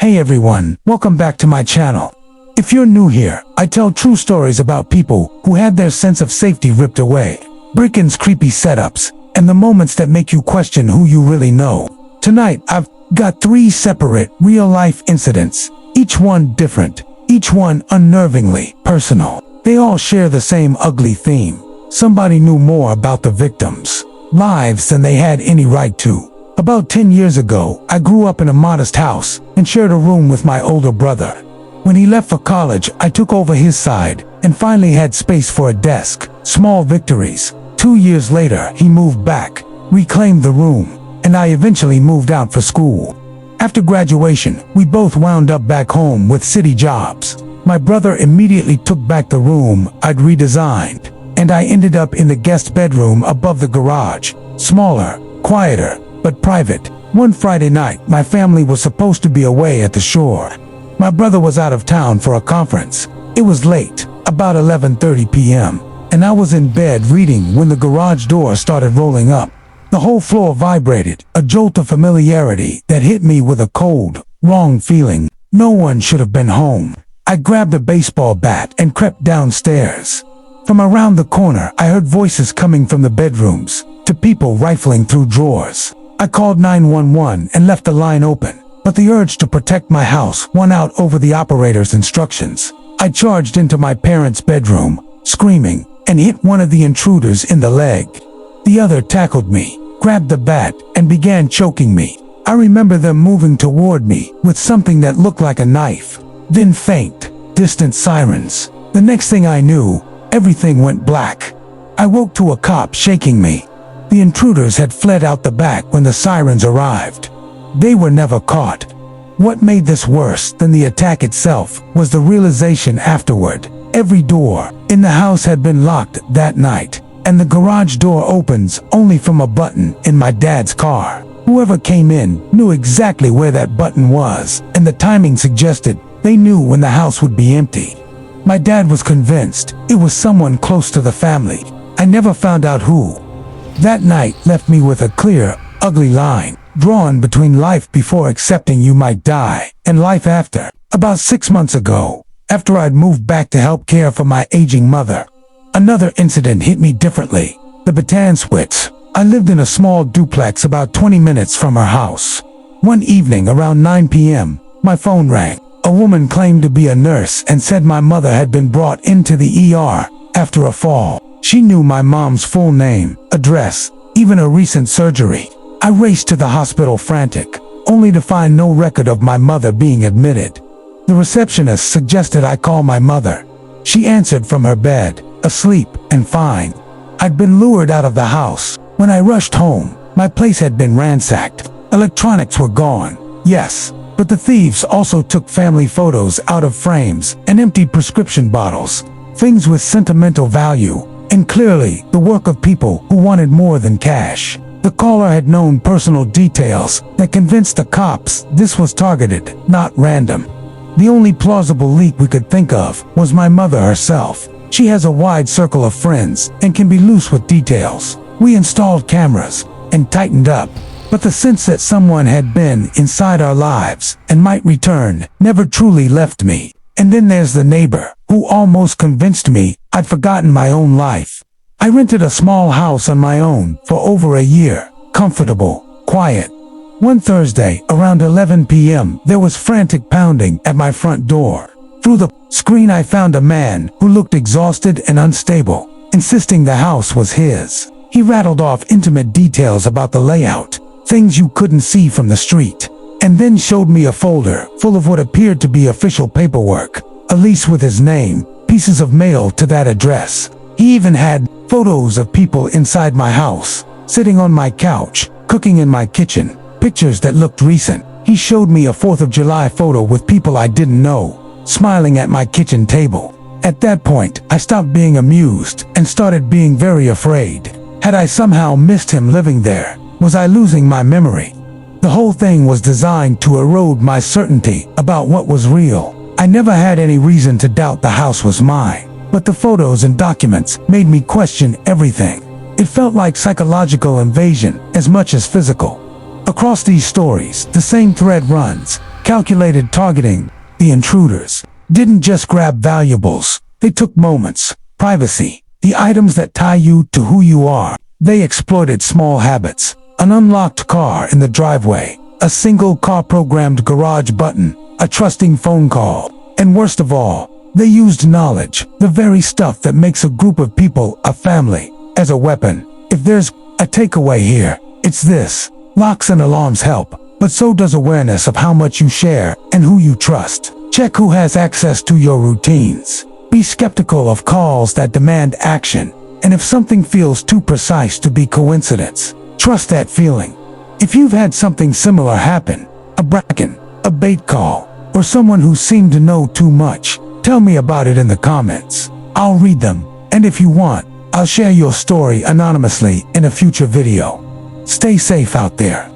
Hey everyone, welcome back to my channel. If you're new here, I tell true stories about people who had their sense of safety ripped away, break-ins, creepy setups, and the moments that make you question who you really know. Tonight, I've got 3 separate, real-life incidents, each one different, each one unnervingly personal. They all share the same ugly theme. Somebody knew more about the victims' lives than they had any right to. About 10 years ago, I grew up in a modest house and shared a room with my older brother. When he left for college, I took over his side and finally had space for a desk. Small victories. 2 years later, he moved back, reclaimed the room, and I eventually moved out for school. After graduation, we both wound up back home with city jobs. My brother immediately took back the room I'd redesigned, and I ended up in the guest bedroom above the garage. Smaller, quieter, but private. One Friday night, my family was supposed to be away at the shore. My brother was out of town for a conference. It was late, about 11:30 p.m., and I was in bed reading when the garage door started rolling up. The whole floor vibrated, a jolt of familiarity that hit me with a cold, wrong feeling. No one should have been home. I grabbed a baseball bat and crept downstairs. From around the corner, I heard voices coming from the bedrooms, to people rifling through drawers. I called 911 and left the line open, but the urge to protect my house won out over the operator's instructions. I charged into my parents' bedroom, screaming, and hit one of the intruders in the leg. The other tackled me, grabbed the bat, and began choking me. I remember them moving toward me with something that looked like a knife. Then faint, distant sirens. The next thing I knew, everything went black. I woke to a cop shaking me. The intruders had fled out the back when the sirens arrived. They were never caught. What made this worse than the attack itself was the realization afterward. Every door in the house had been locked that night, and the garage door opens only from a button in my dad's car. Whoever came in knew exactly where that button was, and the timing suggested they knew when the house would be empty. My dad was convinced it was someone close to the family. I never found out who. That night left me with a clear, ugly line drawn between life before accepting you might die and life after. About 6 months ago, after I'd moved back to help care for my aging mother, another incident hit me differently. The Batansuits. I lived in a small duplex about 20 minutes from her house. One evening around 9 p.m., my phone rang. A woman claimed to be a nurse and said my mother had been brought into the ER after a fall. She knew my mom's full name, address, even a recent surgery. I raced to the hospital frantic, only to find no record of my mother being admitted. The receptionist suggested I call my mother. She answered from her bed, asleep and fine. I'd been lured out of the house. When I rushed home, my place had been ransacked. Electronics were gone, yes, but the thieves also took family photos out of frames and emptied prescription bottles, things with sentimental value, and clearly the work of people who wanted more than cash. The caller had known personal details that convinced the cops this was targeted, not random. The only plausible leak we could think of was my mother herself. She has a wide circle of friends and can be loose with details. We installed cameras and tightened up, but the sense that someone had been inside our lives and might return never truly left me. And then there's the neighbor who almost convinced me I'd forgotten my own life. I rented a small house on my own for over a year, comfortable, quiet. One Thursday, around 11 p.m., there was frantic pounding at my front door. Through the screen I found a man who looked exhausted and unstable, insisting the house was his. He rattled off intimate details about the layout, things you couldn't see from the street, and then showed me a folder full of what appeared to be official paperwork, a lease with his name, pieces of mail to that address. He even had photos of people inside my house, sitting on my couch, cooking in my kitchen, pictures that looked recent. He showed me a 4th of July photo with people I didn't know, smiling at my kitchen table. At that point, I stopped being amused and started being very afraid. Had I somehow missed him living there? Was I losing my memory? The whole thing was designed to erode my certainty about what was real. I never had any reason to doubt the house was mine, but the photos and documents made me question everything. It felt like psychological invasion as much as physical. Across these stories, the same thread runs. Calculated targeting. The intruders didn't just grab valuables. They took moments, privacy, the items that tie you to who you are. They exploited small habits. An unlocked car in the driveway, a single car-programmed garage button, a trusting phone call. And worst of all, they used knowledge, the very stuff that makes a group of people a family, as a weapon. If there's a takeaway here, it's this: locks and alarms help, but so does awareness of how much you share and who you trust. Check who has access to your routines. Be skeptical of calls that demand action, and if something feels too precise to be coincidence, trust that feeling. If you've had something similar happen, a bracken, a bait call, or someone who seemed to know too much, tell me about it in the comments. I'll read them, and if you want, I'll share your story anonymously in a future video. Stay safe out there.